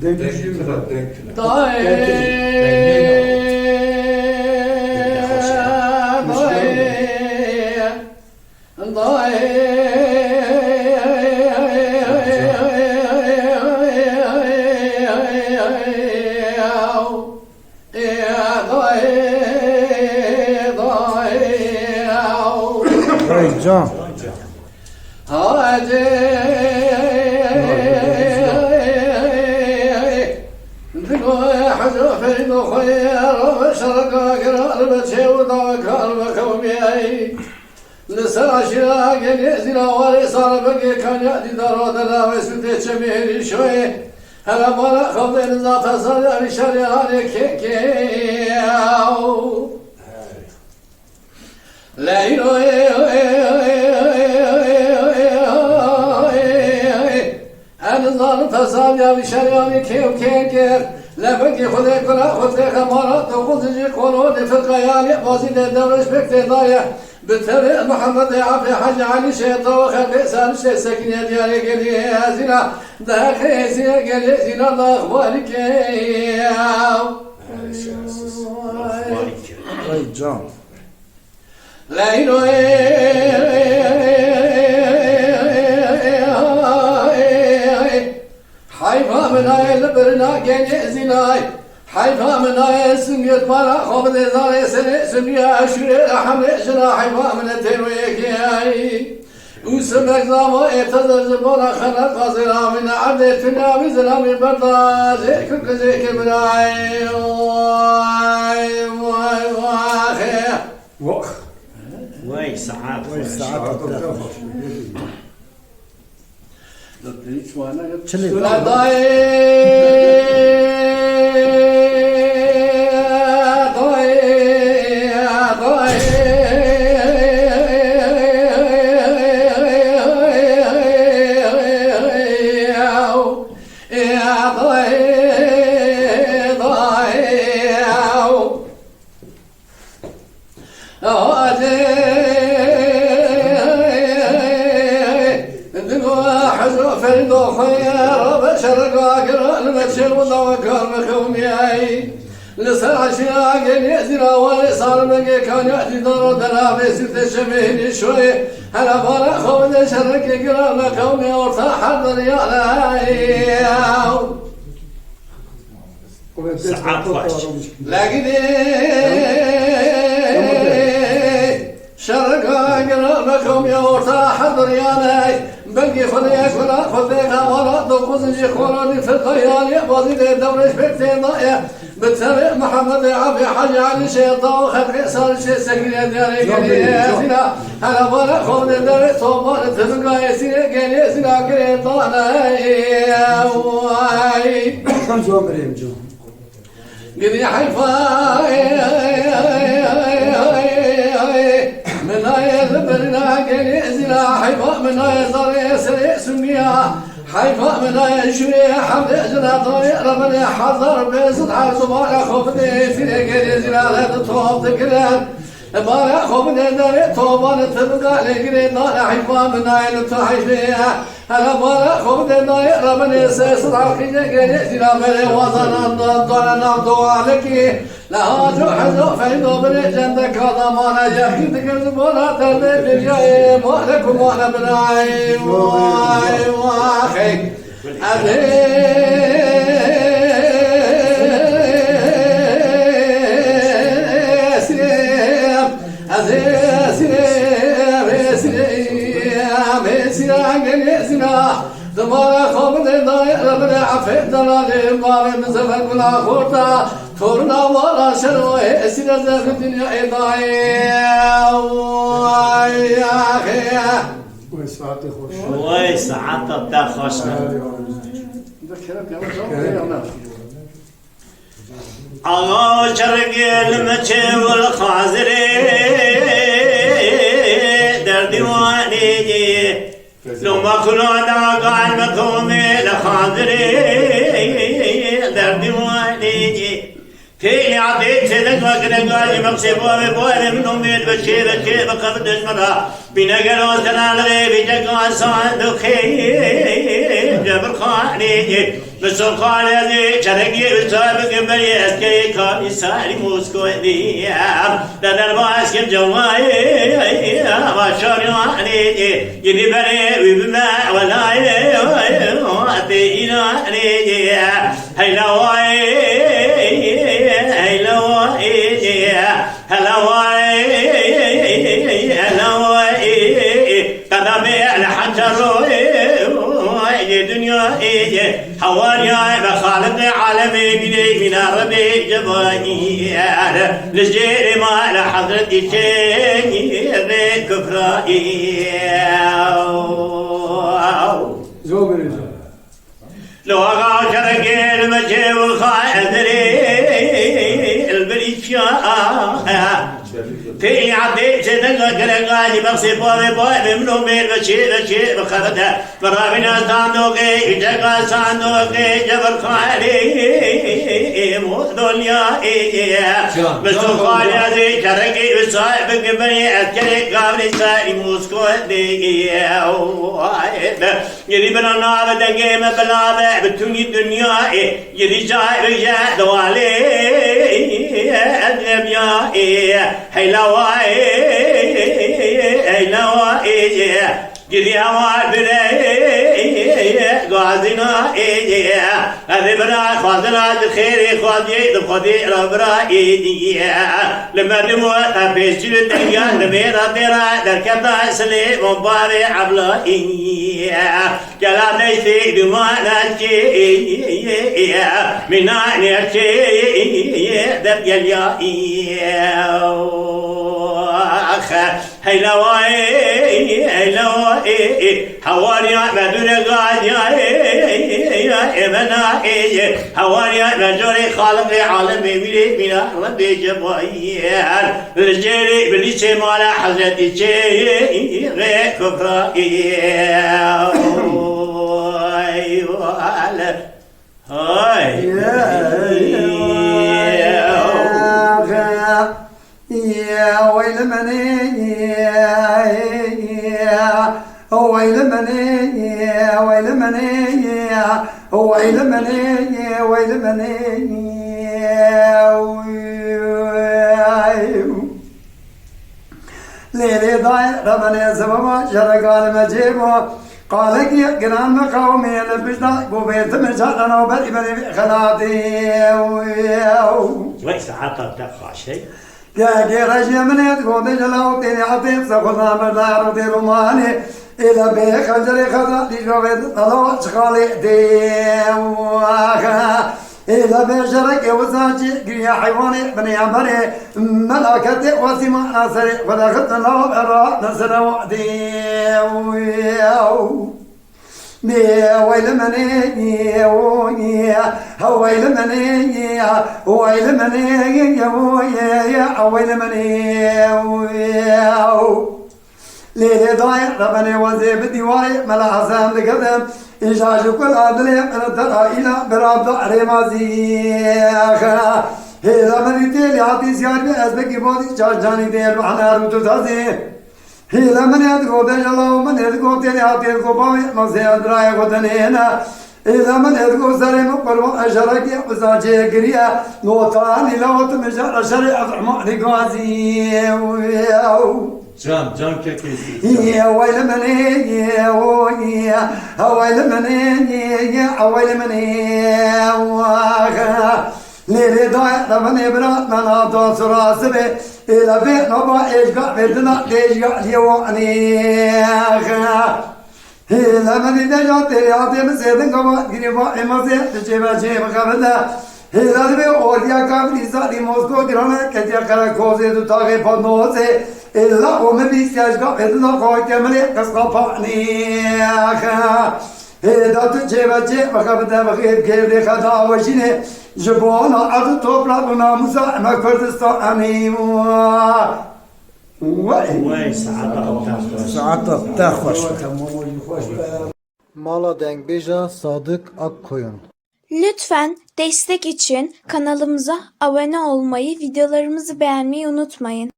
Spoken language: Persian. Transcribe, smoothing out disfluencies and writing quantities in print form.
denk John. تصالي بشرياني كيف كيف لبقي خذي كل خذي خمارات وخذي قولون في القيال وزيد الدورش بكتضايا بتبع محمد عافي حج علي شيطان وخلق سال شي سكينه ديالي قال يا زينه ده خيسي قال يا زينه الله اخبارك Right, John. لا اله حيفا من آية لبرنا كان زناي حيفا من آية سميت مرا خبز زاري سمية أشري حمل جنا حيفا من الترويك ياي وسمك زاما ابتدر زبانا خلق قصيرا من عبد تنامي زلامي بردا زيك زيك من آي واي واي واي واي ساعات لسان شراق يأذنا ولسان مقي كان يأتي دار دنا في ست الشبهين شوي هلا فرق خود شرك قرام كوني وارتاح الدنيا ساعات واش لكن شرق قرام كوني وارتاح الدنيا بلقي خذيك ولا خذيك ولا تقصني خلوني في الخيال يبغي الدورش بكتين ضايع بتسرق محمد عافي حج علي شيطان وخلق صار شي سكينه ديالي قليسنا انا ولا خذ الدري صوبان تبقى يسير قليسنا قريطانا واي كم جو مريم جو قدي حيفا من آية ذبرنا قليسنا حيفا من آية صار يسرق سميها حيفا من آية شوية حمد أجنا طريق ربنا حضر بيزد حيث بارا خوفني سيري قليسنا لا تطوب تكلم بارا خوفني داري طوبان تبقى لقري نار حيفا من آية نتحي فيها أنا بارا خوفني داري ربنا سيسد حقيقة قليسنا بلي وزن ضلنا دوالكي لا جوحزو فيدو بني جندك هذا ما نجاكي تكرز بنا تربي بجاي مالك ومانا بناي واي واخي دمارا خوب دای ربنا عفیف دلالی ماری مزفر کلا خورتا تورنا وارا شروع اسیر زفر دنیا ایدای وای آخی وساعتي خوش واي ساعات بتاع خوشنا آغا شرقی لمچه والخازری در دیوانی لما كلنا قال مكومي لخازري در دیوانی في عبيد سيدك وكنا قال مقصب وبوال من أميد بشي بقبض اسمها بنقل وسنالغي بجقا صادقي جبر خاني بسوقان هذه شرقي وسابق بني اسكي كان ساري موسكو دي دار باس كم جواي ما شاري علي يني بني وبما ولا اتينا علي هلا واي هلا واي هلا واي هلا واي قدمي على حجر دنيا حوالي بخالق عالمي بني من ربي جباني لجيري ما لحضرتي شيء كفرائي زوبرين جون لو أغا شرقي المجي والخاذري البريشيا في عدي سيدنا كرقاجي بقصي بوي بوي بمنو مير بشي بخرده مرابنا صندوقي جقا صندوقي جبل خالي مو دنيا بسوقان هذه شرقي وصاحب بني أسكري قابل ساري موسكو دي يدي بنا نار دقي مبلابة بتوني الدنيا يدي جاي رجع دوالي أدلم يا هيلواي هيلواي جدي هوا بري غازنا هذي برا خاطنا الخير خاطي ربرا لما دموا تبيش الدنيا لميرا ترى دركبنا سليم مباري عبلا كلام نيسي دماغنا من نرشي دب يليا هيلواي حواريا بدون غاديا يا ابنا حواريا بجوري خالق عالمي بلي بنا ربي جباير الجري بلي مال حضرتي شيء غير كفرائي هاي يا ويل مني ويل مني ويل مني ويل مني ويل مني ليلي ضايع رمني سببا شرقان مجيبو قالك يا قران مقاومي لبجنا قبيت مجالنا وبري بني خلاتي ويس عطا تقع شيء يا جرج من يدخل جلاو تاني عطيب سخنا مدار دي روماني إلى بي خجري خزا دي جوبيت طلوع شخالي دي إلى بي شرك وساجي قريا حيواني بني عمري ملاكتي وسيما ناصري ودخلت الله برا نصر وعدي ويل مني ويل مني ويل مني يا ويل مني ليلي ضايع ربني وزي بديواي ملا حسام بقدم إيشاش كل عدلي من ترى إلى براد ضعري مازيخ هيدا مني تيلي عطي سيار بأسبكي بودي جاني تيل وحنا روتو تازي هيدا من يدقو دجلا ومن يدقو تيلي عطي الكوباوي مصي أدراي غدنينا إذا من يدقو سريم قلو أشركي وزاجي قريا نوطاني لوط مجال شريع فرمان قوازي Can kekesi. يا ويل مني يا ويل مني يا ويل مني ليلي ضايع ربني برات من عطا سراسبي إلى بيت نبا إيشقا بيتنا إيشقا ليواني إلى مني دجات يعطي مسيدن قبا قريبا إمازي تجيبا جيب خبدا إلى دبي أوليا كابري زادي موسكو قرانا كتيا كرا كوزي تتاقي فنوزي إلا ومبي سياشقا بيتنا قوي كمري قسقا فاني إذا تجيبا جيب خبدا بخير كيف دي خدا وشيني جبونا عدد توبرابنا مساعمة كردستاني ويس عطا تخوش Mala Dengbeja Sadık Akkoyun. Lütfen destek için kanalımıza abone olmayı, videolarımızı beğenmeyi unutmayın.